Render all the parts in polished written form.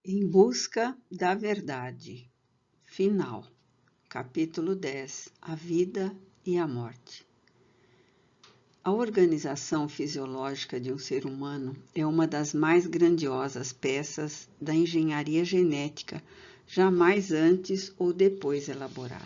Em busca da verdade. Final. Capítulo 10. A vida e a morte. A organização fisiológica de um ser humano é uma das mais grandiosas peças da engenharia genética jamais antes ou depois elaborada.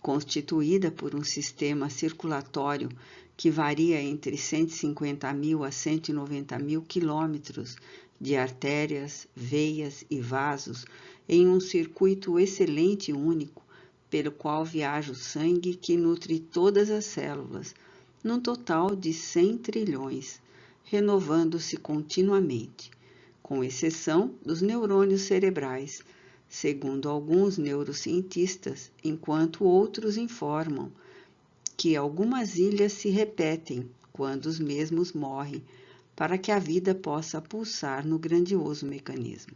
Constituída por um sistema circulatório que varia entre 150 mil a 190 mil quilômetros de artérias, veias e vasos em um circuito excelente e único, pelo qual viaja o sangue que nutre todas as células, num total de 100 trilhões, renovando-se continuamente, com exceção dos neurônios cerebrais, segundo alguns neurocientistas, enquanto outros informam que algumas ilhas se repetem quando os mesmos morrem, para que a vida possa pulsar no grandioso mecanismo.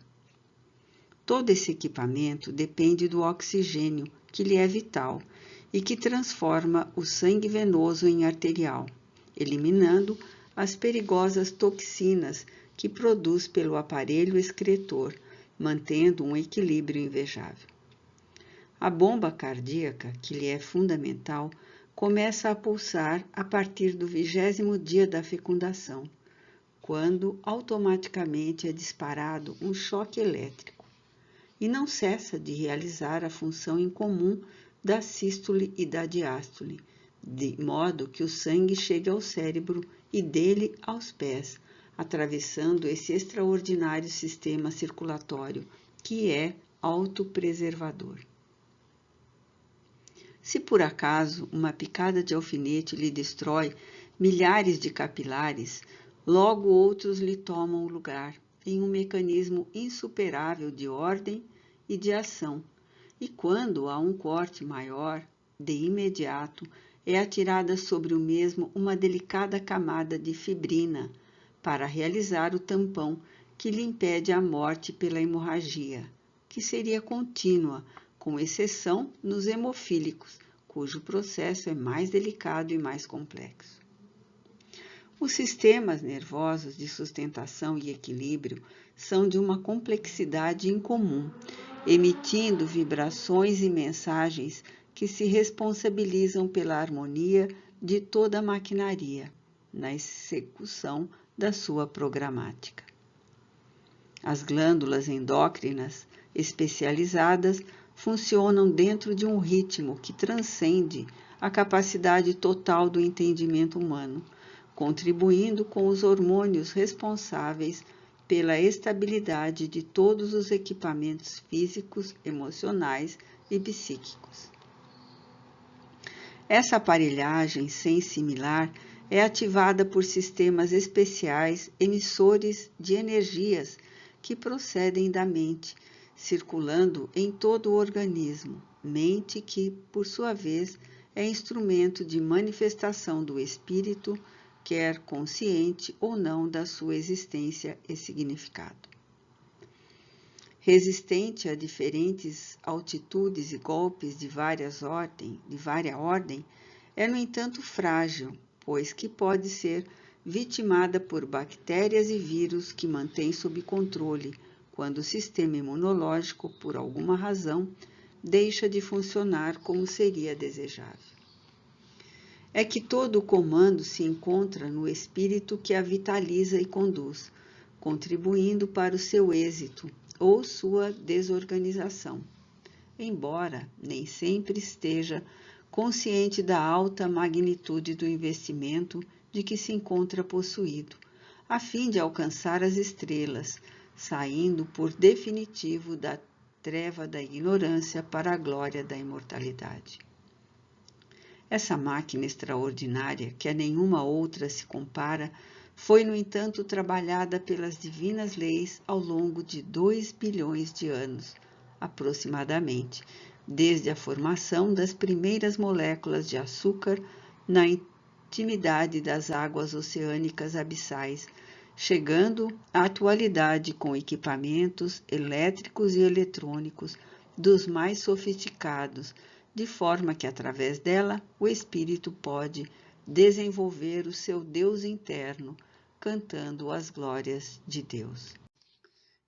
Todo esse equipamento depende do oxigênio, que lhe é vital, e que transforma o sangue venoso em arterial, eliminando as perigosas toxinas que produz pelo aparelho excretor, mantendo um equilíbrio invejável. A bomba cardíaca, que lhe é fundamental, começa a pulsar a partir do 20º dia da fecundação, quando automaticamente é disparado um choque elétrico, e não cessa de realizar a função incomum da sístole e da diástole, de modo que o sangue chegue ao cérebro e dele aos pés, atravessando esse extraordinário sistema circulatório, que é autopreservador. Se por acaso uma picada de alfinete lhe destrói milhares de capilares, logo outros lhe tomam o lugar, em um mecanismo insuperável de ordem e de ação, e quando há um corte maior, de imediato é atirada sobre o mesmo uma delicada camada de fibrina, para realizar o tampão que lhe impede a morte pela hemorragia, que seria contínua, com exceção nos hemofílicos, cujo processo é mais delicado e mais complexo. Os sistemas nervosos de sustentação e equilíbrio são de uma complexidade incomum, emitindo vibrações e mensagens que se responsabilizam pela harmonia de toda a maquinaria, na execução da sua programática. As glândulas endócrinas especializadas funcionam dentro de um ritmo que transcende a capacidade total do entendimento humano, contribuindo com os hormônios responsáveis pela estabilidade de todos os equipamentos físicos, emocionais e psíquicos. Essa aparelhagem sensimilar é ativada por sistemas especiais emissores de energias que procedem da mente, circulando em todo o organismo, mente que, por sua vez, é instrumento de manifestação do espírito, quer consciente ou não da sua existência e significado. Resistente a diferentes altitudes e golpes de várias ordem, é, no entanto, frágil, pois que pode ser vitimada por bactérias e vírus que mantém sob controle quando o sistema imunológico, por alguma razão, deixa de funcionar como seria desejável. É que todo o comando se encontra no espírito que a vitaliza e conduz, contribuindo para o seu êxito ou sua desorganização, embora nem sempre esteja consciente da alta magnitude do investimento de que se encontra possuído, a fim de alcançar as estrelas, saindo por definitivo da treva da ignorância para a glória da imortalidade. Essa máquina extraordinária, que a nenhuma outra se compara, foi, no entanto, trabalhada pelas divinas leis ao longo de 2 bilhões de anos, aproximadamente, desde a formação das primeiras moléculas de açúcar na intimidade das águas oceânicas abissais, chegando à atualidade com equipamentos elétricos e eletrônicos dos mais sofisticados, de forma que, através dela, o espírito pode desenvolver o seu Deus interno, cantando as glórias de Deus.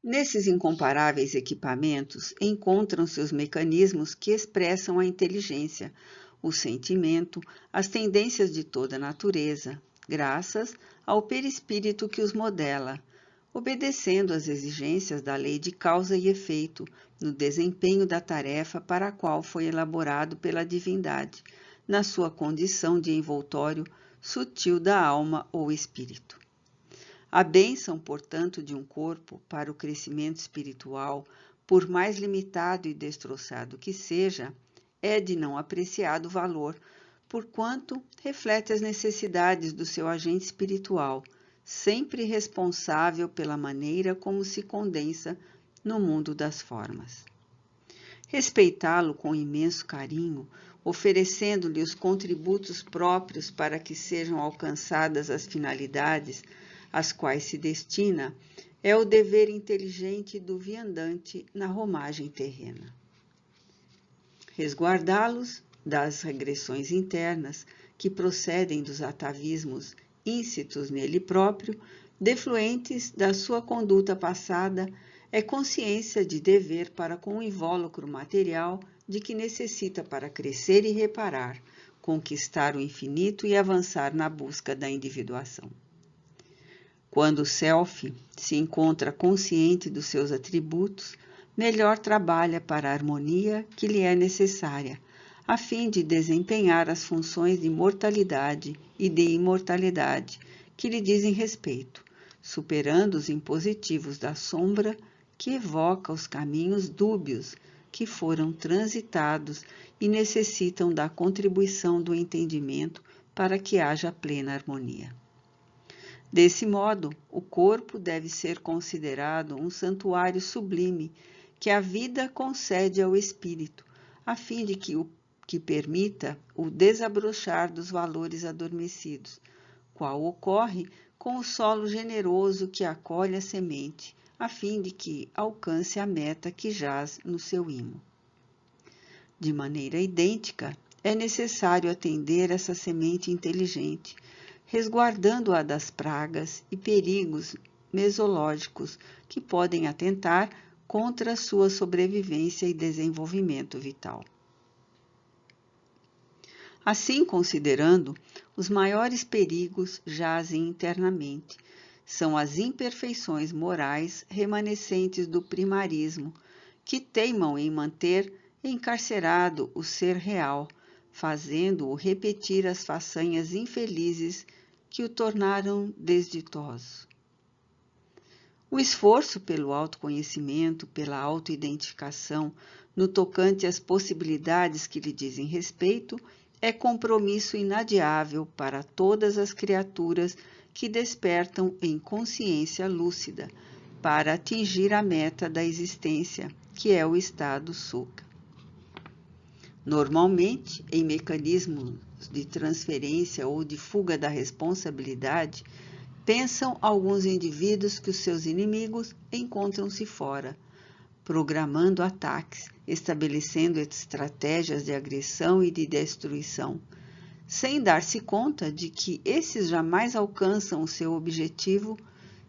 Nesses incomparáveis equipamentos encontram-se os mecanismos que expressam a inteligência, o sentimento, as tendências de toda a natureza, graças ao perispírito que os modela, obedecendo às exigências da lei de causa e efeito no desempenho da tarefa para a qual foi elaborado pela divindade, na sua condição de envoltório sutil da alma ou espírito. A bênção, portanto, de um corpo para o crescimento espiritual, por mais limitado e destroçado que seja, é de não apreciado valor, porquanto reflete as necessidades do seu agente espiritual, sempre responsável pela maneira como se condensa no mundo das formas. Respeitá-lo com imenso carinho, oferecendo-lhe os contributos próprios para que sejam alcançadas as finalidades às quais se destina, é o dever inteligente do viandante na romagem terrena. Resguardá-los das regressões internas que procedem dos atavismos íncitos nele próprio, defluentes da sua conduta passada, é consciência de dever para com o invólucro material de que necessita para crescer e reparar, conquistar o infinito e avançar na busca da individuação. Quando o self se encontra consciente dos seus atributos, melhor trabalha para a harmonia que lhe é necessária, a fim de desempenhar as funções de mortalidade e de imortalidade que lhe dizem respeito, superando os impositivos da sombra que evoca os caminhos dúbios que foram transitados e necessitam da contribuição do entendimento para que haja plena harmonia. Desse modo, o corpo deve ser considerado um santuário sublime que a vida concede ao espírito, a fim de que permita o desabrochar dos valores adormecidos, qual ocorre com o solo generoso que acolhe a semente, a fim de que alcance a meta que jaz no seu imo. De maneira idêntica, é necessário atender essa semente inteligente, resguardando-a das pragas e perigos mesológicos que podem atentar contra a sua sobrevivência e desenvolvimento vital. Assim, considerando, os maiores perigos jazem internamente, são as imperfeições morais remanescentes do primarismo, que teimam em manter encarcerado o ser real, fazendo-o repetir as façanhas infelizes que o tornaram desditoso. O esforço pelo autoconhecimento, pela autoidentificação, no tocante às possibilidades que lhe dizem respeito, é compromisso inadiável para todas as criaturas que despertam em consciência lúcida para atingir a meta da existência, que é o estado sukha. Normalmente, em mecanismos de transferência ou de fuga da responsabilidade, pensam alguns indivíduos que os seus inimigos encontram-se fora, programando ataques, estabelecendo estratégias de agressão e de destruição, sem dar-se conta de que esses jamais alcançam o seu objetivo,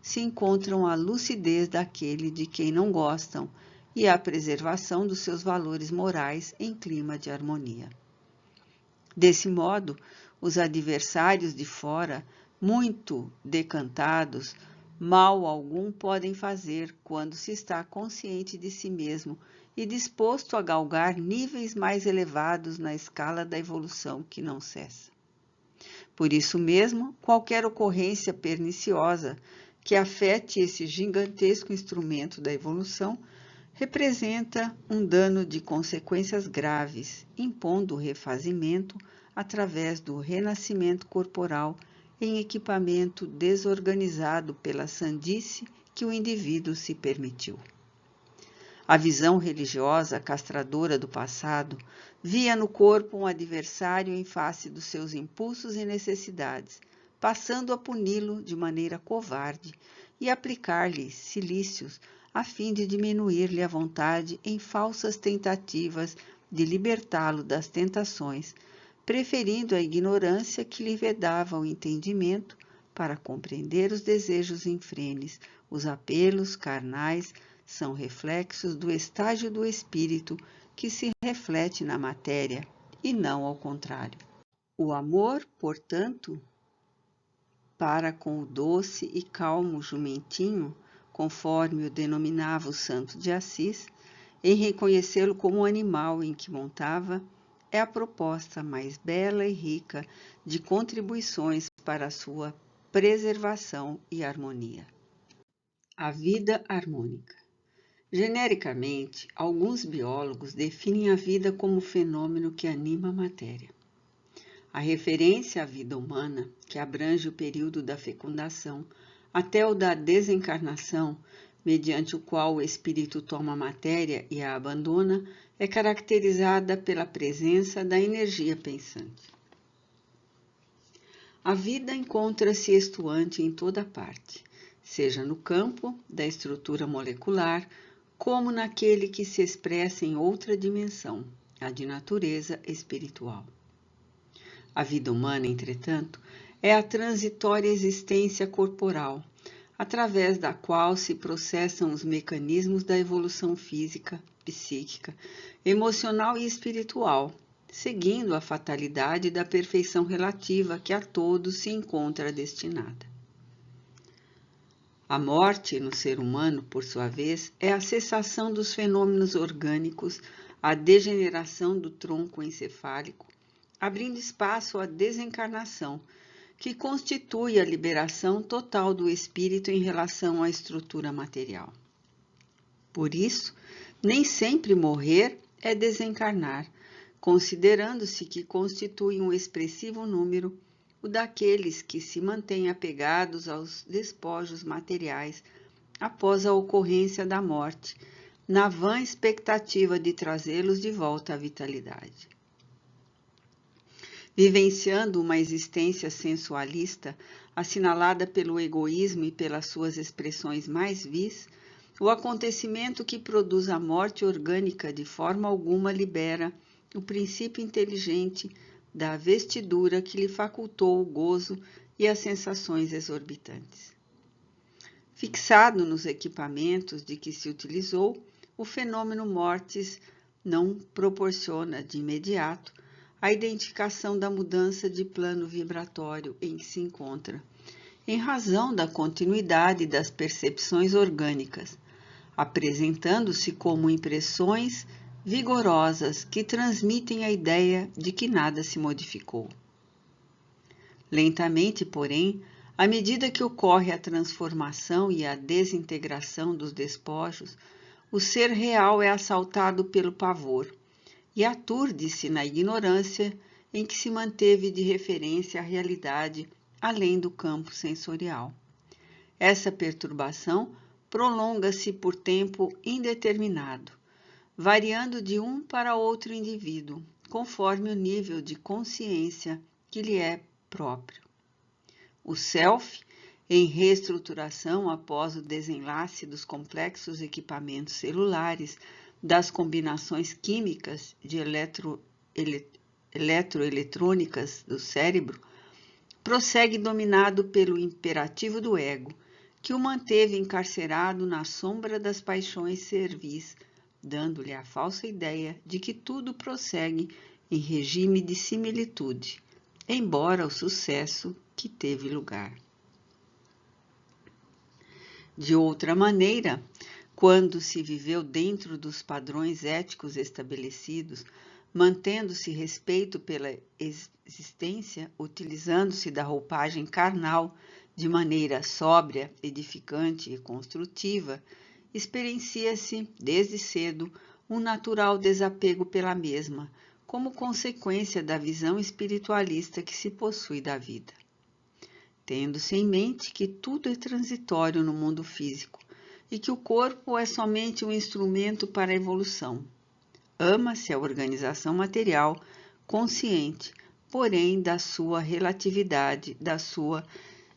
se encontram a lucidez daquele de quem não gostam e a preservação dos seus valores morais em clima de harmonia. Desse modo, os adversários de fora, muito decantados, mal algum podem fazer quando se está consciente de si mesmo e disposto a galgar níveis mais elevados na escala da evolução que não cessa. Por isso mesmo, qualquer ocorrência perniciosa que afete esse gigantesco instrumento da evolução representa um dano de consequências graves, impondo o refazimento através do renascimento corporal em equipamento desorganizado pela sandice que o indivíduo se permitiu. A visão religiosa castradora do passado via no corpo um adversário em face dos seus impulsos e necessidades, passando a puni-lo de maneira covarde e aplicar-lhe cilícios a fim de diminuir-lhe a vontade em falsas tentativas de libertá-lo das tentações, preferindo a ignorância que lhe vedava o entendimento para compreender os desejos infrenes, Os apelos carnais são reflexos do estágio do espírito que se reflete na matéria e não ao contrário. O amor, portanto, para com o doce e calmo jumentinho, conforme o denominava o santo de Assis, em reconhecê-lo como o animal em que montava, é a proposta mais bela e rica de contribuições para a sua preservação e harmonia. A vida harmônica. Genericamente, alguns biólogos definem a vida como fenômeno que anima a matéria. A referência à vida humana, que abrange o período da fecundação até o da desencarnação, mediante o qual o espírito toma a matéria e a abandona, é caracterizada pela presença da energia pensante. A vida encontra-se estuante em toda parte, seja no campo da estrutura molecular, como naquele que se expressa em outra dimensão, a de natureza espiritual. A vida humana, entretanto, é a transitória existência corporal, através da qual se processam os mecanismos da evolução física, psíquica, emocional e espiritual, seguindo a fatalidade da perfeição relativa que a todos se encontra destinada. A morte no ser humano, por sua vez, é a cessação dos fenômenos orgânicos, a degeneração do tronco encefálico, abrindo espaço à desencarnação, que constitui a liberação total do espírito em relação à estrutura material. Por isso, nem sempre morrer é desencarnar, considerando-se que constitui um expressivo número o daqueles que se mantêm apegados aos despojos materiais após a ocorrência da morte, na vã expectativa de trazê-los de volta à vitalidade. Vivenciando uma existência sensualista, assinalada pelo egoísmo e pelas suas expressões mais vis, o acontecimento que produz a morte orgânica de forma alguma libera o princípio inteligente da vestidura que lhe facultou o gozo e as sensações exorbitantes. Fixado nos equipamentos de que se utilizou, o fenômeno mortis não proporciona de imediato a identificação da mudança de plano vibratório em que se encontra, em razão da continuidade das percepções orgânicas, apresentando-se como impressões vigorosas que transmitem a ideia de que nada se modificou. Lentamente, porém, à medida que ocorre a transformação e a desintegração dos despojos, o ser real é assaltado pelo pavor e aturde-se na ignorância em que se manteve de referência à realidade além do campo sensorial. Essa perturbação prolonga-se por tempo indeterminado, variando de um para outro indivíduo, conforme o nível de consciência que lhe é próprio. O self, em reestruturação após o desenlace dos complexos equipamentos celulares, das combinações químicas de eletroeletrônicas do cérebro, prossegue dominado pelo imperativo do ego, que o manteve encarcerado na sombra das paixões servis, dando-lhe a falsa ideia de que tudo prossegue em regime de similitude, embora o sucesso que teve lugar. De outra maneira, quando se viveu dentro dos padrões éticos estabelecidos, mantendo-se respeito pela existência, utilizando-se da roupagem carnal de maneira sóbria, edificante e construtiva, experiencia-se, desde cedo, um natural desapego pela mesma, como consequência da visão espiritualista que se possui da vida. Tendo-se em mente que tudo é transitório no mundo físico e que o corpo é somente um instrumento para a evolução, ama-se a organização material consciente, porém da sua relatividade, da sua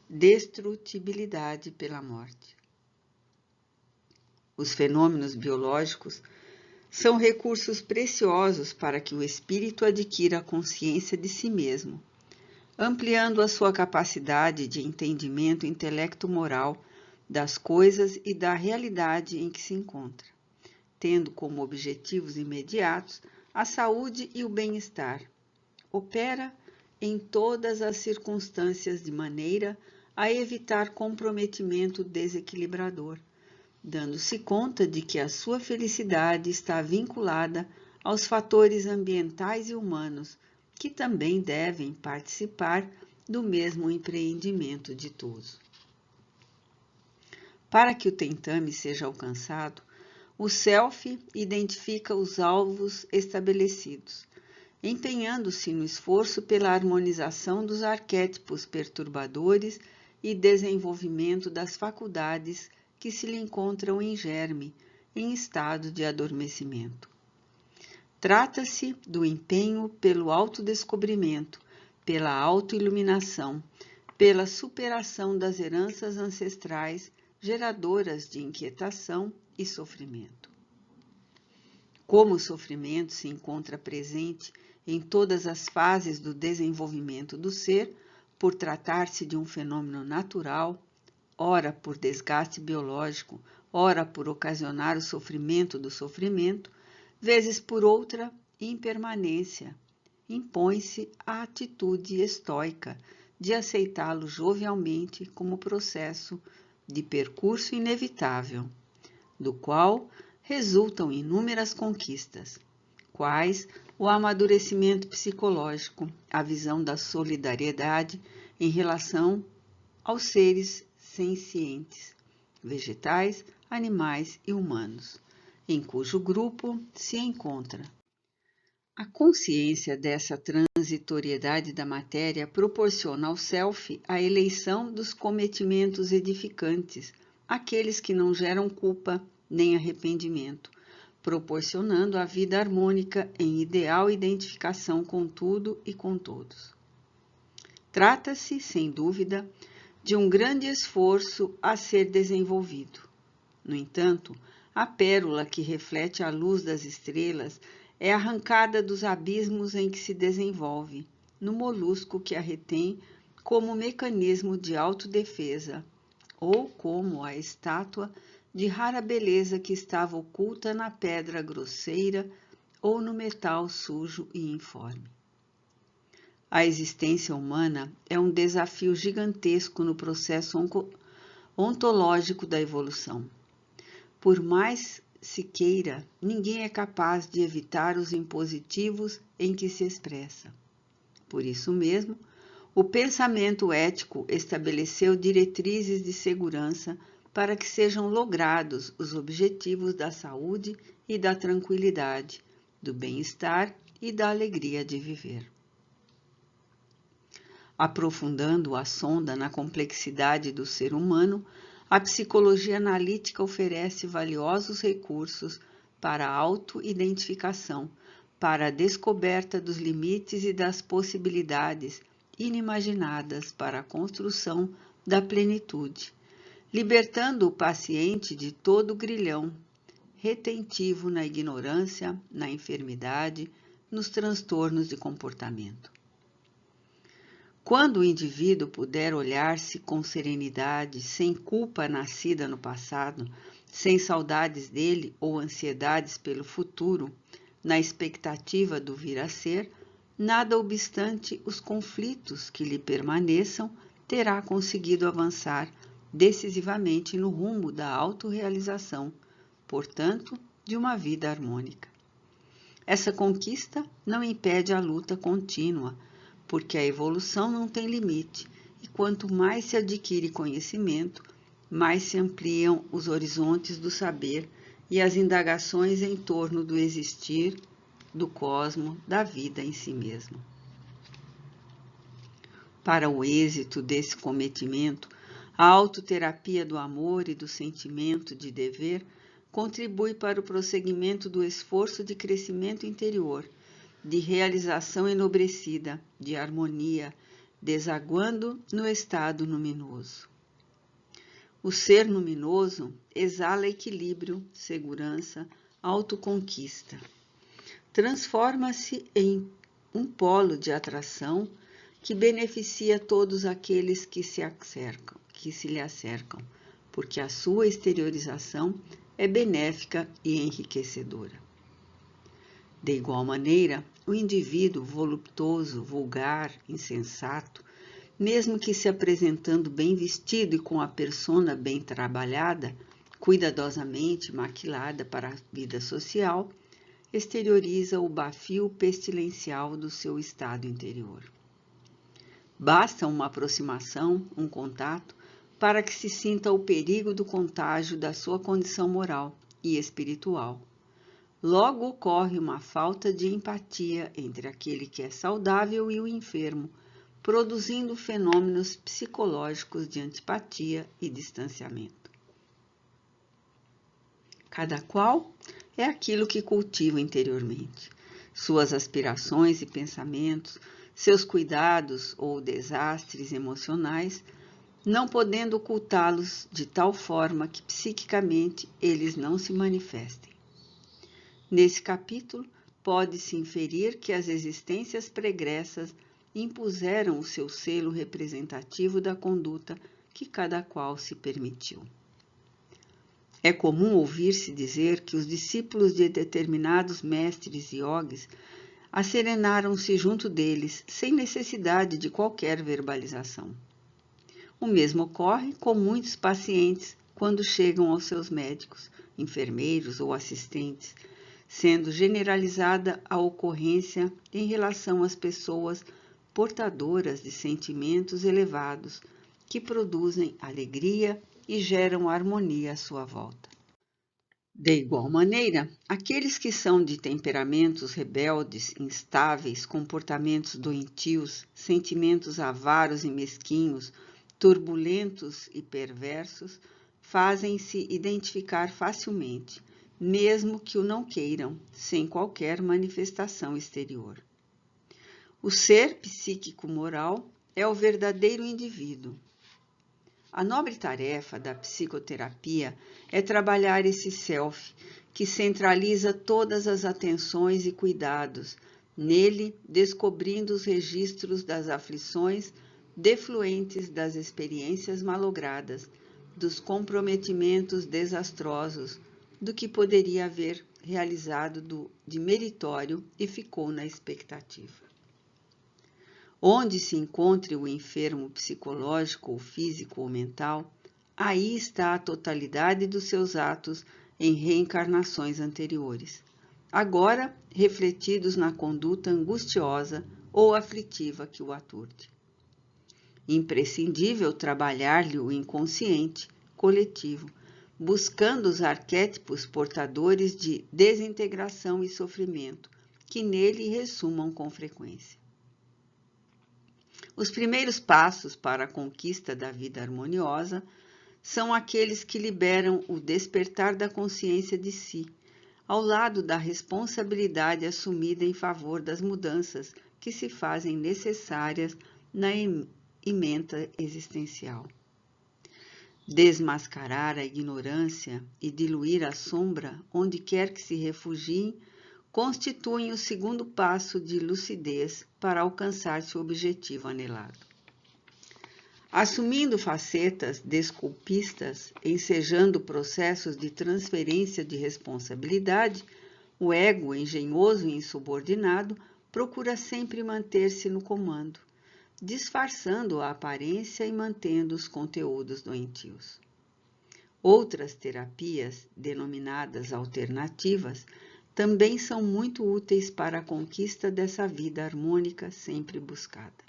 destrutibilidade pela morte. Os fenômenos biológicos são recursos preciosos para que o espírito adquira consciência de si mesmo, ampliando a sua capacidade de entendimento intelecto-moral das coisas e da realidade em que se encontra, tendo como objetivos imediatos a saúde e o bem-estar. Opera em todas as circunstâncias de maneira a evitar comprometimento desequilibrador, dando-se conta de que a sua felicidade está vinculada aos fatores ambientais e humanos, que também devem participar do mesmo empreendimento ditoso. Para que o tentame seja alcançado, o Self identifica os alvos estabelecidos, empenhando-se no esforço pela harmonização dos arquétipos perturbadores e desenvolvimento das faculdades que se lhe encontram em germe, em estado de adormecimento. Trata-se do empenho pelo autodescobrimento, pela autoiluminação, pela superação das heranças ancestrais geradoras de inquietação e sofrimento. Como o sofrimento se encontra presente em todas as fases do desenvolvimento do ser, por tratar-se de um fenômeno natural, ora por desgaste biológico, ora por ocasionar o sofrimento do sofrimento, vezes por outra impermanência, impõe-se a atitude estoica de aceitá-lo jovialmente como processo de percurso inevitável, do qual resultam inúmeras conquistas, quais o amadurecimento psicológico, a visão da solidariedade em relação aos seres sencientes, vegetais, animais e humanos, em cujo grupo se encontra. A consciência dessa transitoriedade da matéria proporciona ao Self a eleição dos cometimentos edificantes, aqueles que não geram culpa nem arrependimento, proporcionando a vida harmônica em ideal identificação com tudo e com todos. Trata-se, sem dúvida, de um grande esforço a ser desenvolvido. No entanto, a pérola que reflete a luz das estrelas é arrancada dos abismos em que se desenvolve, no molusco que a retém como mecanismo de autodefesa, ou como a estátua de rara beleza que estava oculta na pedra grosseira ou no metal sujo e informe. A existência humana é um desafio gigantesco no processo ontológico da evolução. Por mais se queira, ninguém é capaz de evitar os impositivos em que se expressa. Por isso mesmo, o pensamento ético estabeleceu diretrizes de segurança para que sejam logrados os objetivos da saúde e da tranquilidade, do bem-estar e da alegria de viver. Aprofundando a sonda na complexidade do ser humano, a psicologia analítica oferece valiosos recursos para a auto-identificação, para a descoberta dos limites e das possibilidades inimaginadas para a construção da plenitude, libertando o paciente de todo o grilhão retentivo na ignorância, na enfermidade, nos transtornos de comportamento. Quando o indivíduo puder olhar-se com serenidade, sem culpa nascida no passado, sem saudades dele ou ansiedades pelo futuro, na expectativa do vir a ser, nada obstante os conflitos que lhe permaneçam, terá conseguido avançar decisivamente no rumo da autorrealização, portanto, de uma vida harmônica. Essa conquista não impede a luta contínua, porque a evolução não tem limite, e quanto mais se adquire conhecimento, mais se ampliam os horizontes do saber e as indagações em torno do existir, do cosmo, da vida em si mesmo. Para o êxito desse cometimento, a autoterapia do amor e do sentimento de dever contribui para o prosseguimento do esforço de crescimento interior, de realização enobrecida, de harmonia, desaguando no estado luminoso. O ser luminoso exala equilíbrio, segurança, autoconquista. Transforma-se em um polo de atração que beneficia todos aqueles que se lhe acercam, porque a sua exteriorização é benéfica e enriquecedora. De igual maneira, o indivíduo voluptuoso, vulgar, insensato, mesmo que se apresentando bem vestido e com a persona bem trabalhada, cuidadosamente maquilada para a vida social, exterioriza o bafio pestilencial do seu estado interior. Basta uma aproximação, um contato, para que se sinta o perigo do contágio da sua condição moral e espiritual. Logo ocorre uma falta de empatia entre aquele que é saudável e o enfermo, produzindo fenômenos psicológicos de antipatia e distanciamento. Cada qual é aquilo que cultiva interiormente. Suas aspirações e pensamentos, seus cuidados ou desastres emocionais, não podendo ocultá-los de tal forma que psiquicamente eles não se manifestem. Nesse capítulo, pode-se inferir que as existências pregressas impuseram o seu selo representativo da conduta que cada qual se permitiu. É comum ouvir-se dizer que os discípulos de determinados mestres yogis acerenaram-se junto deles sem necessidade de qualquer verbalização. O mesmo ocorre com muitos pacientes quando chegam aos seus médicos, enfermeiros ou assistentes, sendo generalizada a ocorrência em relação às pessoas portadoras de sentimentos elevados que produzem alegria e geram harmonia à sua volta. De igual maneira, aqueles que são de temperamentos rebeldes, instáveis, comportamentos doentios, sentimentos avaros e mesquinhos, turbulentos e perversos, fazem-se identificar facilmente, mesmo que o não queiram, sem qualquer manifestação exterior. O ser psíquico-moral é o verdadeiro indivíduo. A nobre tarefa da psicoterapia é trabalhar esse self, que centraliza todas as atenções e cuidados, nele descobrindo os registros das aflições defluentes das experiências malogradas, dos comprometimentos desastrosos, do que poderia haver realizado de meritório e ficou na expectativa. Onde se encontre o enfermo psicológico ou físico ou mental, aí está a totalidade dos seus atos em reencarnações anteriores, agora refletidos na conduta angustiosa ou aflitiva que o aturde. Imprescindível trabalhar-lhe o inconsciente coletivo, buscando os arquétipos portadores de desintegração e sofrimento, que nele ressumam com frequência. Os primeiros passos para a conquista da vida harmoniosa são aqueles que liberam o despertar da consciência de si, ao lado da responsabilidade assumida em favor das mudanças que se fazem necessárias na ementa existencial. Desmascarar a ignorância e diluir a sombra onde quer que se refugiem constituem o segundo passo de lucidez para alcançar-se o objetivo anelado. Assumindo facetas desculpistas, ensejando processos de transferência de responsabilidade, o ego, engenhoso e insubordinado, procura sempre manter-se no comando, disfarçando a aparência e mantendo os conteúdos doentios. Outras terapias, denominadas alternativas, também são muito úteis para a conquista dessa vida harmônica sempre buscada.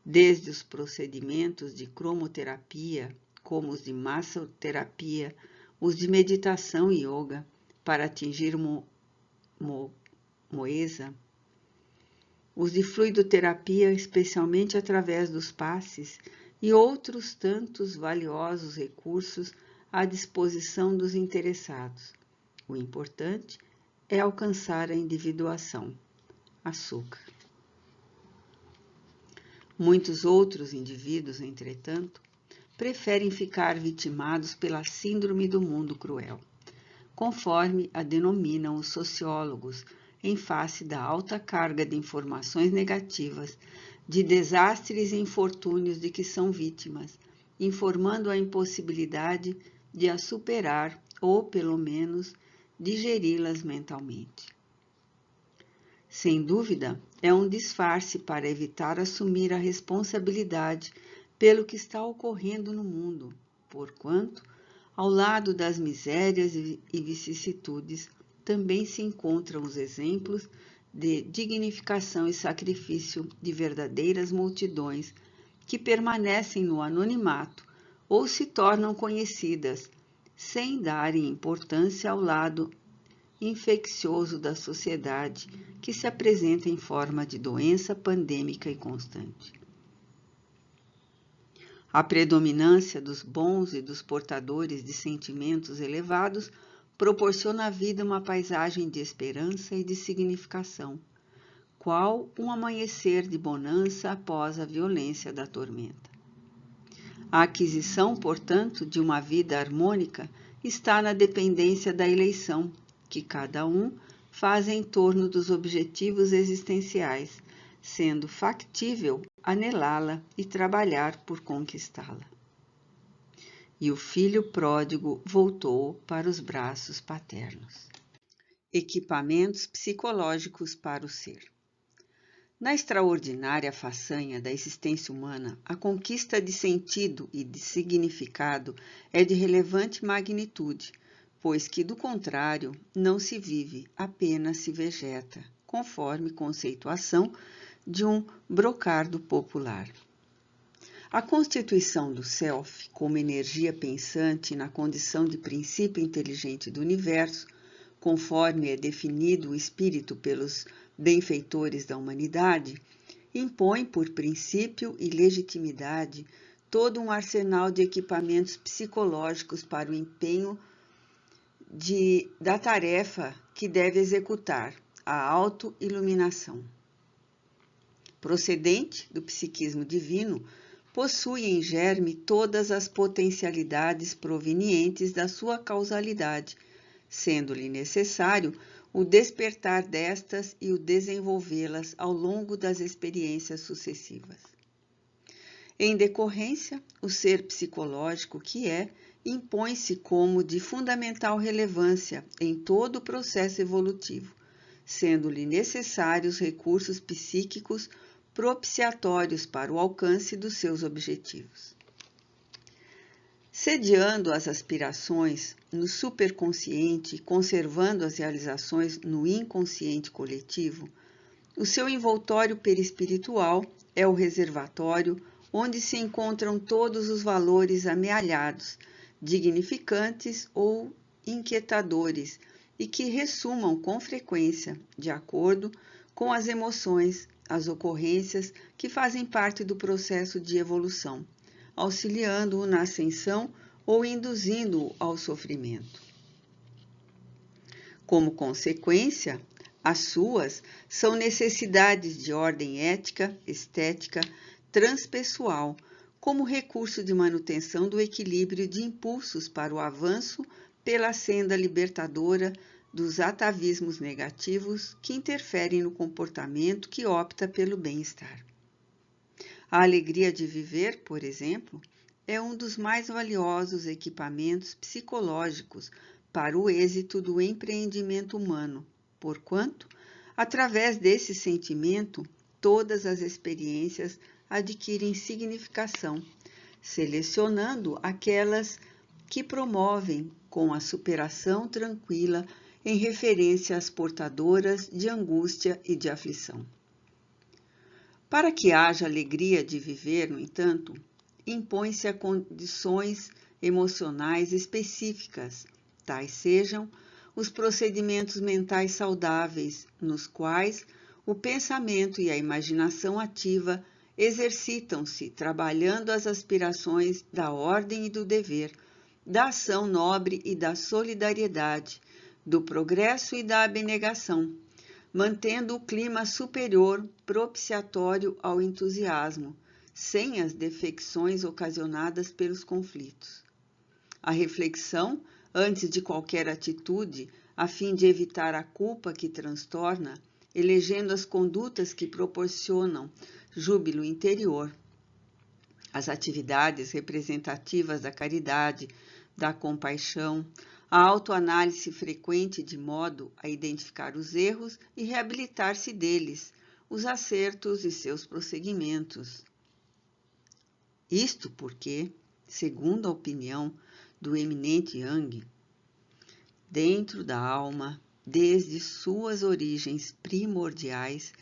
Desde os procedimentos de cromoterapia, como os de massoterapia, os de meditação e yoga, para atingir moesa, os de fluidoterapia, especialmente através dos passes, e outros tantos valiosos recursos à disposição dos interessados. O importante é alcançar a individuação. Açúcar. Muitos outros indivíduos, entretanto, preferem ficar vitimados pela síndrome do mundo cruel, conforme a denominam os sociólogos, em face da alta carga de informações negativas, de desastres e infortúnios de que são vítimas, informando a impossibilidade de as superar ou, pelo menos, digeri-las mentalmente. Sem dúvida, é um disfarce para evitar assumir a responsabilidade pelo que está ocorrendo no mundo, porquanto, ao lado das misérias e vicissitudes, também se encontram os exemplos de dignificação e sacrifício de verdadeiras multidões que permanecem no anonimato ou se tornam conhecidas, sem darem importância ao lado infeccioso da sociedade que se apresenta em forma de doença pandêmica e constante. A predominância dos bons e dos portadores de sentimentos elevados proporciona à vida uma paisagem de esperança e de significação, qual um amanhecer de bonança após a violência da tormenta. A aquisição, portanto, de uma vida harmônica está na dependência da eleição, que cada um faz em torno dos objetivos existenciais, sendo factível anelá-la e trabalhar por conquistá-la. E o filho pródigo voltou para os braços paternos. Equipamentos psicológicos para o ser. Na extraordinária façanha da existência humana, a conquista de sentido e de significado é de relevante magnitude, pois que, do contrário, não se vive, apenas se vegeta, conforme conceituação de um brocardo popular. A constituição do self, como energia pensante na condição de princípio inteligente do universo, conforme é definido o espírito pelos benfeitores da humanidade, impõe por princípio e legitimidade todo um arsenal de equipamentos psicológicos para o empenho da tarefa que deve executar, a autoiluminação. Procedente do psiquismo divino, possui em germe todas as potencialidades provenientes da sua causalidade, sendo-lhe necessário o despertar destas e o desenvolvê-las ao longo das experiências sucessivas. Em decorrência, o ser psicológico que é, impõe-se como de fundamental relevância em todo o processo evolutivo, sendo-lhe necessários recursos psíquicos propiciatórios para o alcance dos seus objetivos. Sediando as aspirações no superconsciente e conservando as realizações no inconsciente coletivo, o seu envoltório perispiritual é o reservatório onde se encontram todos os valores amealhados, dignificantes ou inquietadores e que ressumam com frequência, de acordo com as emoções, as ocorrências que fazem parte do processo de evolução, auxiliando-o na ascensão ou induzindo-o ao sofrimento. Como consequência, as suas são necessidades de ordem ética, estética, transpessoal, como recurso de manutenção do equilíbrio de impulsos para o avanço pela senda libertadora dos atavismos negativos que interferem no comportamento que opta pelo bem-estar. A alegria de viver, por exemplo, é um dos mais valiosos equipamentos psicológicos para o êxito do empreendimento humano, porquanto, através desse sentimento, todas as experiências adquirem significação, selecionando aquelas que promovem com a superação tranquila em referência às portadoras de angústia e de aflição. Para que haja alegria de viver, no entanto, impõe-se a condições emocionais específicas, tais sejam os procedimentos mentais saudáveis, nos quais o pensamento e a imaginação ativa exercitam-se trabalhando as aspirações da ordem e do dever, da ação nobre e da solidariedade, do progresso e da abnegação, mantendo o clima superior propiciatório ao entusiasmo, sem as defecções ocasionadas pelos conflitos. A reflexão, antes de qualquer atitude, a fim de evitar a culpa que transtorna, elegendo as condutas que proporcionam júbilo interior. As atividades representativas da caridade, da compaixão, a autoanálise frequente de modo a identificar os erros e reabilitar-se deles, os acertos e seus prosseguimentos. Isto porque, segundo a opinião do eminente Yang, dentro da alma, desde suas origens primordiais,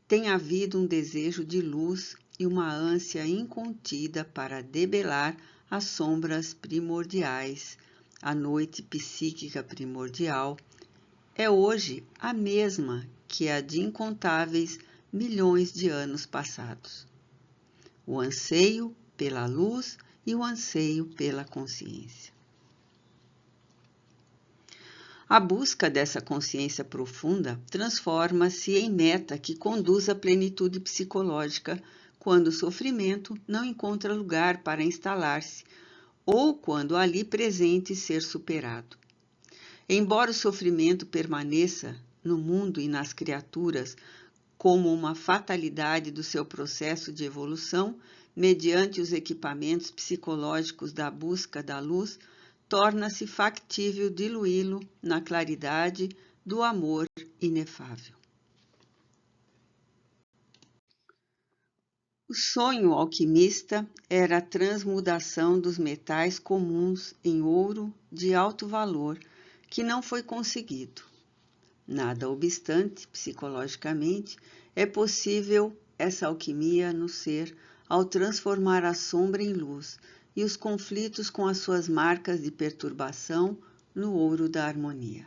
tem havido um desejo de luz e uma ânsia incontida para debelar as sombras primordiais. A noite psíquica primordial é hoje a mesma que a de incontáveis milhões de anos passados. O anseio pela luz e o anseio pela consciência. A busca dessa consciência profunda transforma-se em meta que conduz à plenitude psicológica quando o sofrimento não encontra lugar para instalar-se ou quando ali presente ser superado. Embora o sofrimento permaneça no mundo e nas criaturas como uma fatalidade do seu processo de evolução, mediante os equipamentos psicológicos da busca da luz, torna-se factível diluí-lo na claridade do amor inefável. O sonho alquimista era a transmudação dos metais comuns em ouro de alto valor, que não foi conseguido. Nada obstante, psicologicamente, é possível essa alquimia no ser ao transformar a sombra em luz e os conflitos com as suas marcas de perturbação no ouro da harmonia.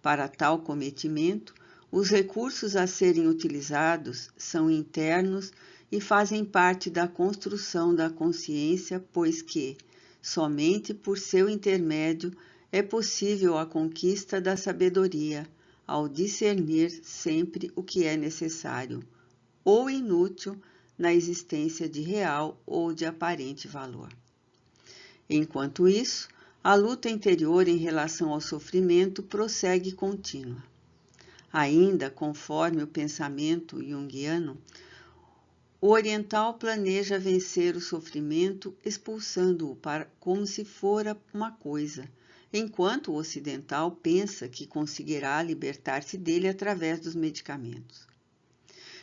Para tal cometimento, os recursos a serem utilizados são internos e fazem parte da construção da consciência, pois que, somente por seu intermédio, é possível a conquista da sabedoria, ao discernir sempre o que é necessário ou inútil na existência de real ou de aparente valor. Enquanto isso, a luta interior em relação ao sofrimento prossegue contínua. Ainda conforme o pensamento junguiano, o oriental planeja vencer o sofrimento expulsando-o como se fora uma coisa, enquanto o ocidental pensa que conseguirá libertar-se dele através dos medicamentos.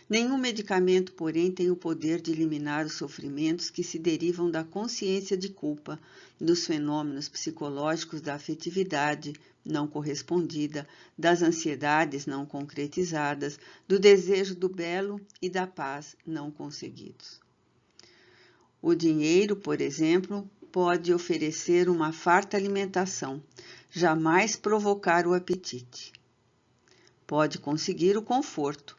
Nenhum medicamento, porém, tem o poder de eliminar os sofrimentos que se derivam da consciência de culpa, dos fenômenos psicológicos da afetividade não correspondida, das ansiedades não concretizadas, do desejo do belo e da paz não conseguidos. O dinheiro, por exemplo, pode oferecer uma farta alimentação, jamais provocar o apetite. Pode conseguir o conforto,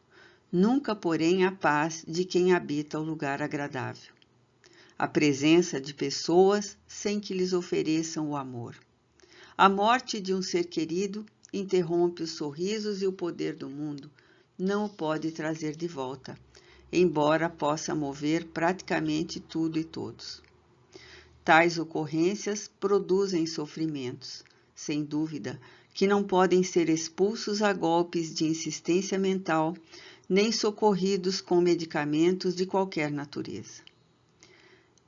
nunca, porém, a paz de quem habita o lugar agradável. A presença de pessoas sem que lhes ofereçam o amor. A morte de um ser querido interrompe os sorrisos e o poder do mundo não o pode trazer de volta, embora possa mover praticamente tudo e todos. Tais ocorrências produzem sofrimentos, sem dúvida, que não podem ser expulsos a golpes de insistência mental, nem socorridos com medicamentos de qualquer natureza.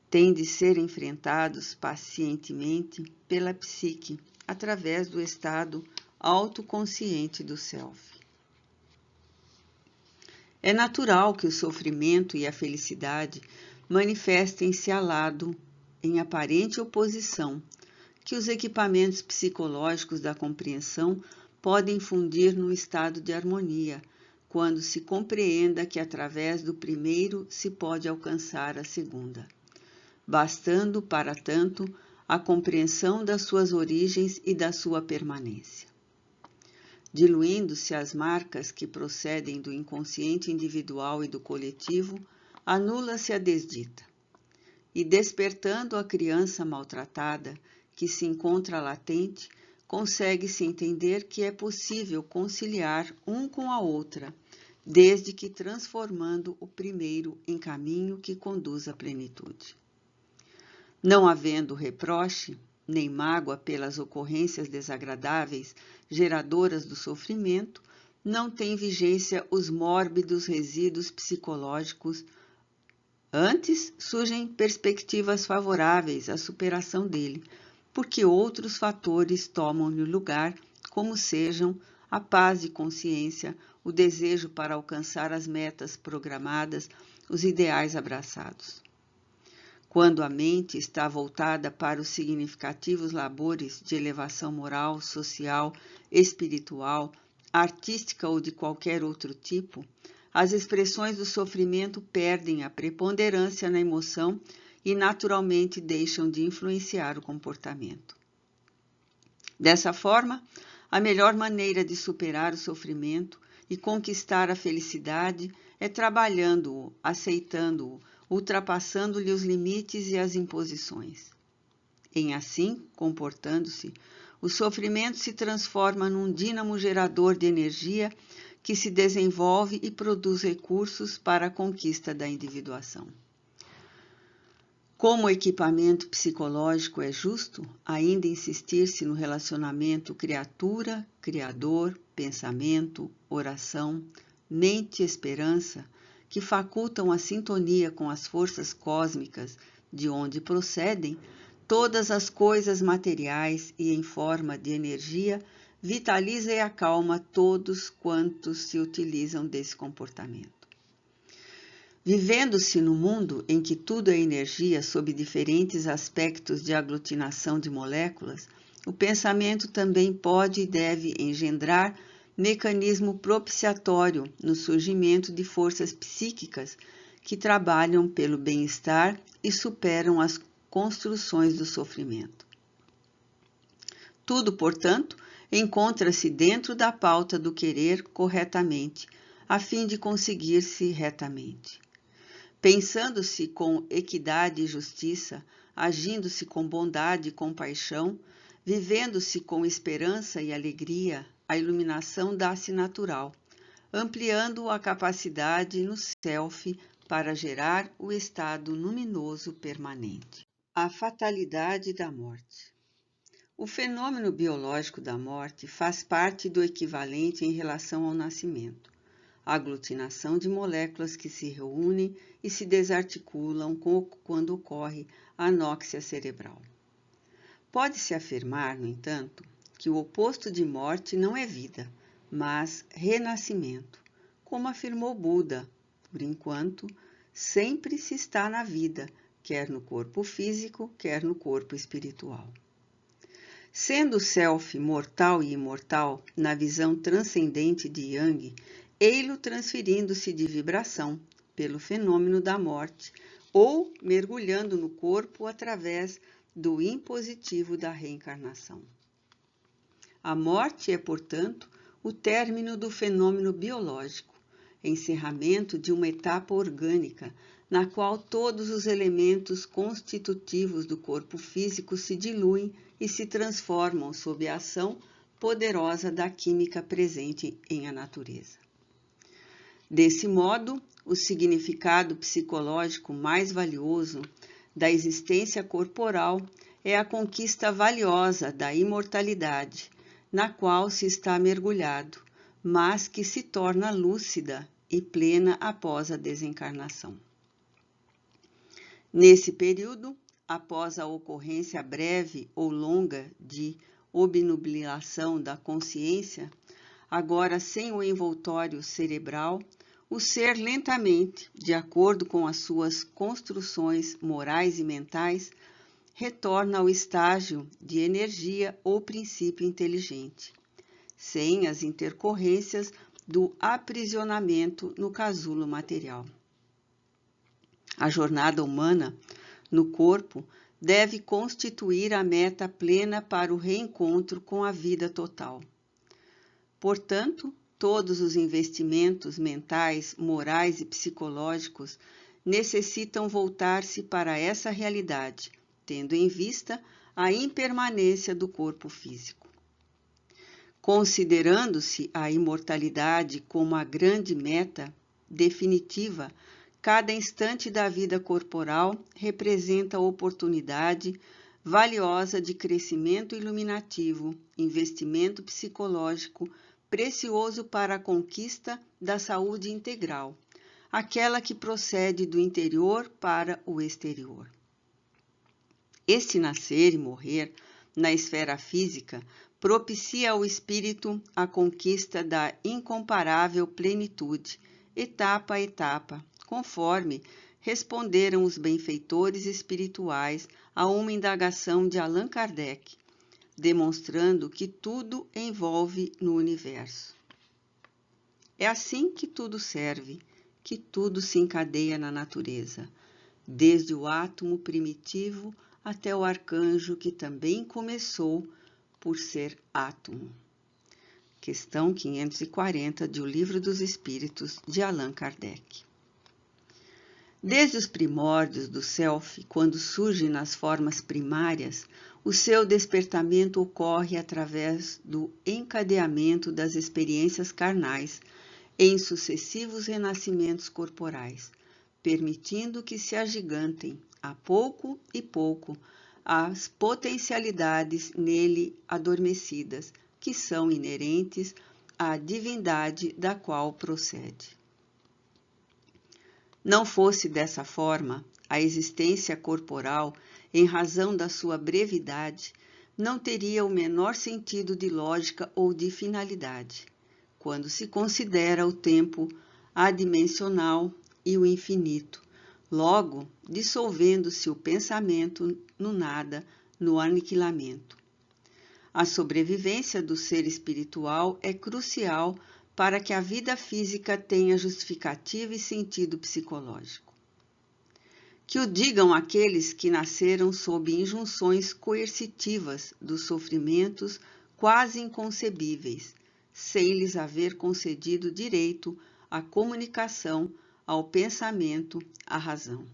Têm de ser enfrentados pacientemente pela psique, através do estado autoconsciente do self. É natural que o sofrimento e a felicidade manifestem-se a lado, em aparente oposição, que os equipamentos psicológicos da compreensão podem fundir no estado de harmonia, quando se compreenda que através do primeiro se pode alcançar a segunda, bastando, para tanto, a compreensão das suas origens e da sua permanência. Diluindo-se as marcas que procedem do inconsciente individual e do coletivo, anula-se a desdita. E despertando a criança maltratada, que se encontra latente, consegue-se entender que é possível conciliar um com a outra, desde que transformando o primeiro em caminho que conduz à plenitude. Não havendo reproche, nem mágoa pelas ocorrências desagradáveis geradoras do sofrimento, não têm vigência os mórbidos resíduos psicológicos Antes, surgem perspectivas favoráveis à superação dele, porque outros fatores tomam-lhe lugar, como sejam a paz de consciência, o desejo para alcançar as metas programadas, os ideais abraçados. Quando a mente está voltada para os significativos labores de elevação moral, social, espiritual, artística ou de qualquer outro tipo, as expressões do sofrimento perdem a preponderância na emoção e naturalmente deixam de influenciar o comportamento. Dessa forma, a melhor maneira de superar o sofrimento e conquistar a felicidade é trabalhando-o, aceitando-o, ultrapassando-lhe os limites e as imposições. Em assim, comportando-se, o sofrimento se transforma num dínamo gerador de energia que se desenvolve e produz recursos para a conquista da individuação. Como o equipamento psicológico é justo, ainda insistir-se no relacionamento criatura-criador, pensamento, oração, mente-esperança, que facultam a sintonia com as forças cósmicas de onde procedem, todas as coisas materiais e em forma de energia, vitaliza e acalma todos quantos se utilizam desse comportamento. Vivendo-se no mundo em que tudo é energia sob diferentes aspectos de aglutinação de moléculas, o pensamento também pode e deve engendrar mecanismo propiciatório no surgimento de forças psíquicas que trabalham pelo bem-estar e superam as construções do sofrimento. Tudo, portanto, encontra-se dentro da pauta do querer corretamente, a fim de conseguir-se retamente. Pensando-se com equidade e justiça, agindo-se com bondade e compaixão, vivendo-se com esperança e alegria, a iluminação dá-se natural, ampliando a capacidade no self para gerar o estado luminoso permanente. A fatalidade da morte. O fenômeno biológico da morte faz parte do equivalente em relação ao nascimento, a aglutinação de moléculas que se reúnem e se desarticulam quando ocorre a anóxia cerebral. Pode-se afirmar, no entanto, que o oposto de morte não é vida, mas renascimento, como afirmou Buda. Por enquanto, sempre se está na vida, quer no corpo físico, quer no corpo espiritual. Sendo o self mortal e imortal na visão transcendente de Yang, ei-lo transferindo-se de vibração pelo fenômeno da morte ou mergulhando no corpo através do impositivo da reencarnação. A morte é, portanto, o término do fenômeno biológico, encerramento de uma etapa orgânica, na qual todos os elementos constitutivos do corpo físico se diluem e se transformam sob a ação poderosa da química presente em a natureza. Desse modo, o significado psicológico mais valioso da existência corporal é a conquista valiosa da imortalidade, na qual se está mergulhado, mas que se torna lúcida e plena após a desencarnação. Nesse período, após a ocorrência breve ou longa de obnubilação da consciência, agora sem o envoltório cerebral, o ser lentamente, de acordo com as suas construções morais e mentais, retorna ao estágio de energia ou princípio inteligente, sem as intercorrências do aprisionamento no casulo material. A jornada humana no corpo deve constituir a meta plena para o reencontro com a vida total. Portanto, todos os investimentos mentais, morais e psicológicos necessitam voltar-se para essa realidade, tendo em vista a impermanência do corpo físico. Considerando-se a imortalidade como a grande meta definitiva, cada instante da vida corporal representa oportunidade valiosa de crescimento iluminativo, investimento psicológico, precioso para a conquista da saúde integral, aquela que procede do interior para o exterior. Este nascer e morrer na esfera física propicia ao espírito a conquista da incomparável plenitude, etapa a etapa, conforme responderam os benfeitores espirituais a uma indagação de Allan Kardec, demonstrando que tudo envolve no universo. É assim que tudo serve, que tudo se encadeia na natureza, desde o átomo primitivo até o arcanjo que também começou por ser átomo. Questão 540 de O Livro dos Espíritos, de Allan Kardec. Desde os primórdios do Self, quando surge nas formas primárias, o seu despertamento ocorre através do encadeamento das experiências carnais em sucessivos renascimentos corporais, permitindo que se agigantem, a pouco e pouco, as potencialidades nele adormecidas, que são inerentes à divindade da qual procede. Não fosse dessa forma, a existência corporal, em razão da sua brevidade, não teria o menor sentido de lógica ou de finalidade, quando se considera o tempo adimensional e o infinito, logo dissolvendo-se o pensamento no nada, no aniquilamento. A sobrevivência do ser espiritual é crucial para que a vida física tenha justificativa e sentido psicológico. Que o digam aqueles que nasceram sob injunções coercitivas dos sofrimentos quase inconcebíveis, sem lhes haver concedido direito à comunicação, ao pensamento, à razão.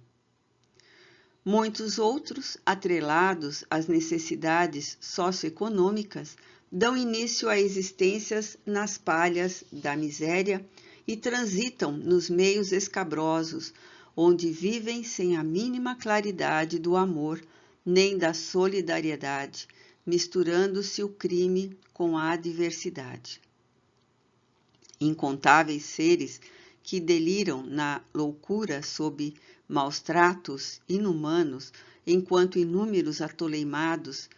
Muitos outros, atrelados às necessidades socioeconômicas, dão início a existências nas palhas da miséria e transitam nos meios escabrosos, onde vivem sem a mínima claridade do amor nem da solidariedade, misturando-se o crime com a adversidade. Incontáveis seres que deliram na loucura sob maus tratos inumanos, enquanto inúmeros atoleimados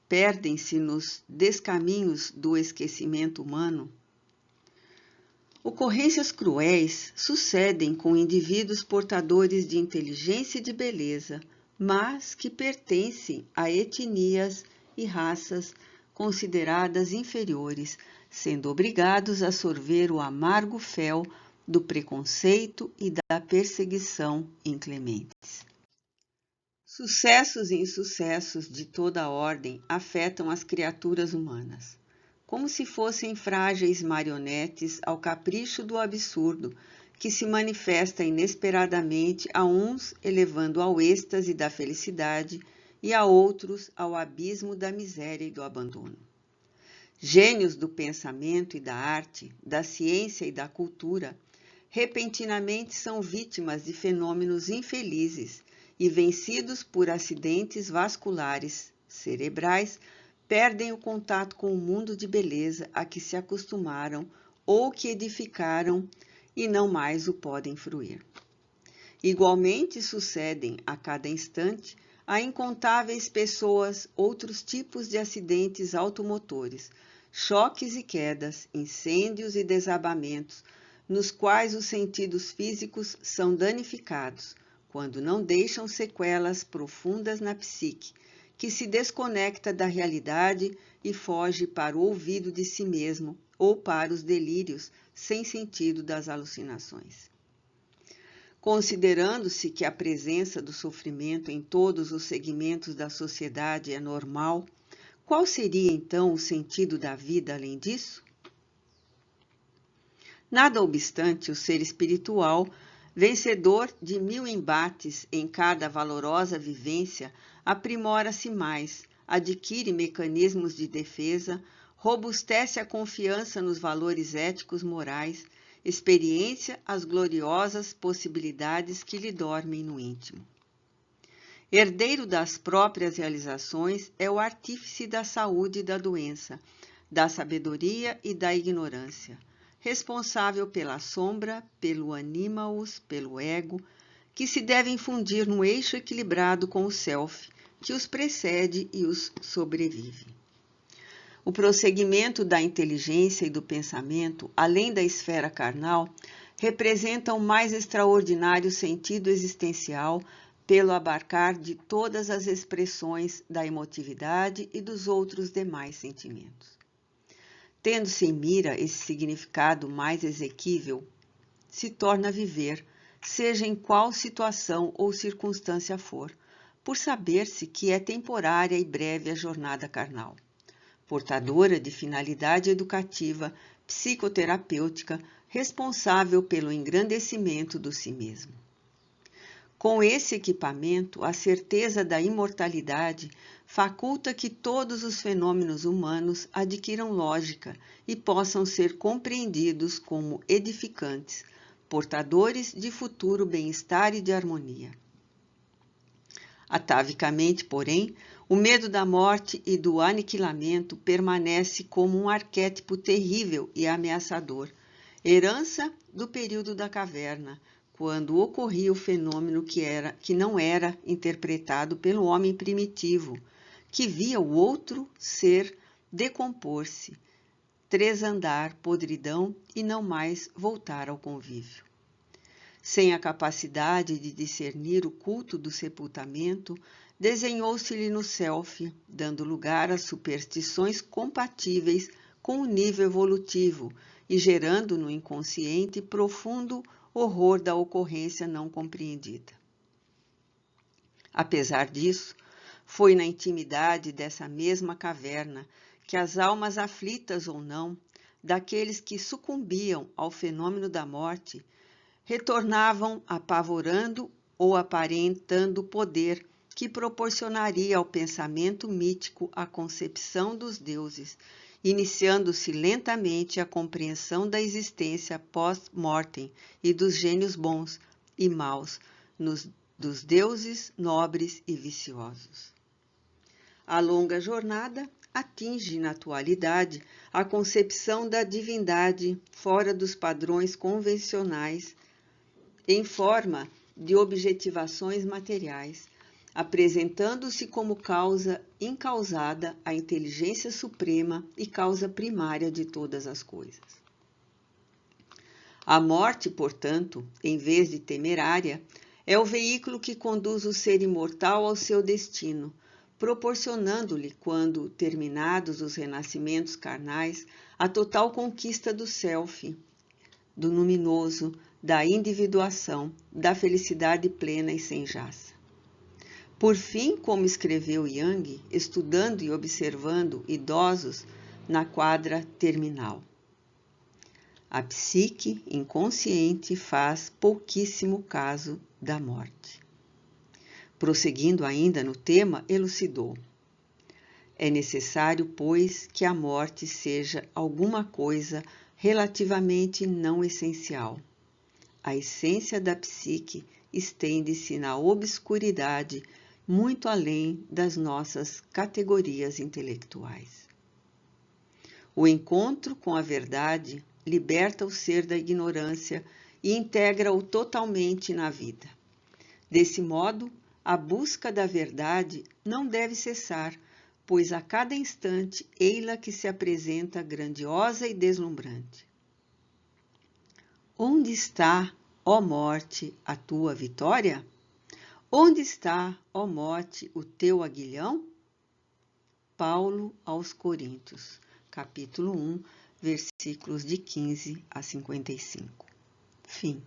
perdem-se nos descaminhos do esquecimento humano. Ocorrências cruéis sucedem com indivíduos portadores de inteligência e de beleza, mas que pertencem a etnias e raças consideradas inferiores, sendo obrigados a sorver o amargo fel do preconceito e da perseguição inclementes. Sucessos e insucessos de toda a ordem afetam as criaturas humanas, como se fossem frágeis marionetes ao capricho do absurdo, que se manifesta inesperadamente a uns elevando ao êxtase da felicidade e a outros ao abismo da miséria e do abandono. Gênios do pensamento e da arte, da ciência e da cultura, repentinamente são vítimas de fenômenos infelizes e, vencidos por acidentes vasculares cerebrais, perdem o contato com o mundo de beleza a que se acostumaram ou que edificaram e não mais o podem fruir. Igualmente sucedem a cada instante a incontáveis pessoas outros tipos de acidentes automotores, choques e quedas, incêndios e desabamentos, nos quais os sentidos físicos são danificados, quando não deixam sequelas profundas na psique, que se desconecta da realidade e foge para o ouvido de si mesmo ou para os delírios sem sentido das alucinações. Considerando-se que a presença do sofrimento em todos os segmentos da sociedade é normal, qual seria então o sentido da vida além disso? Nada obstante, o ser espiritual, vencedor de 1000 embates em cada valorosa vivência, aprimora-se mais, adquire mecanismos de defesa, robustece a confiança nos valores éticos morais, experiência as gloriosas possibilidades que lhe dormem no íntimo. Herdeiro das próprias realizações, é o artífice da saúde e da doença, da sabedoria e da ignorância. responsável pela sombra, pelo animaos, pelo ego, que se devem fundir no eixo equilibrado com o self, que os precede e os sobrevive. O prosseguimento da inteligência e do pensamento, além da esfera carnal, representa o mais extraordinário sentido existencial pelo abarcar de todas as expressões da emotividade e dos outros demais sentimentos. Tendo-se em mira esse significado mais exequível, se torna viver, seja em qual situação ou circunstância for, por saber-se que é temporária e breve a jornada carnal, portadora de finalidade educativa, psicoterapêutica, responsável pelo engrandecimento do si mesmo. Com esse equipamento, a certeza da imortalidade faculta que todos os fenômenos humanos adquiram lógica e possam ser compreendidos como edificantes, portadores de futuro bem-estar e de harmonia. Atavicamente, porém, o medo da morte e do aniquilamento permanece como um arquétipo terrível e ameaçador, herança do período da caverna, quando ocorria o fenômeno que não era interpretado pelo homem primitivo, que via o outro ser decompor-se, tresandar, podridão e não mais voltar ao convívio. Sem a capacidade de discernir o culto do sepultamento, desenhou-se-lhe no self, dando lugar a superstições compatíveis com o nível evolutivo e gerando no inconsciente profundo horror da ocorrência não compreendida. Apesar disso, foi na intimidade dessa mesma caverna que as almas aflitas ou não, daqueles que sucumbiam ao fenômeno da morte, retornavam apavorando ou aparentando poder que proporcionaria ao pensamento mítico a concepção dos deuses, iniciando-se lentamente a compreensão da existência pós-mortem e dos gênios bons e maus, dos deuses nobres e viciosos. A longa jornada atinge, na atualidade, a concepção da divindade fora dos padrões convencionais, em forma de objetivações materiais, apresentando-se como causa incausada a inteligência suprema e causa primária de todas as coisas. A morte, portanto, em vez de temerária, é o veículo que conduz o ser imortal ao seu destino, proporcionando-lhe, quando terminados os renascimentos carnais, a total conquista do self, do luminoso, da individuação, da felicidade plena e sem jaça. Por fim, como escreveu Jung, estudando e observando idosos na quadra terminal, a psique inconsciente faz pouquíssimo caso da morte. Prosseguindo ainda no tema, elucidou: é necessário, pois, que a morte seja alguma coisa relativamente não essencial. A essência da psique estende-se na obscuridade, muito além das nossas categorias intelectuais. O encontro com a verdade liberta o ser da ignorância e integra-o totalmente na vida. Desse modo, a busca da verdade não deve cessar, pois a cada instante ei-la que se apresenta grandiosa e deslumbrante. Onde está, ó morte, a tua vitória? Onde está, ó morte, o teu aguilhão? Paulo aos Coríntios, capítulo 1, versículos de 15 a 55. Fim.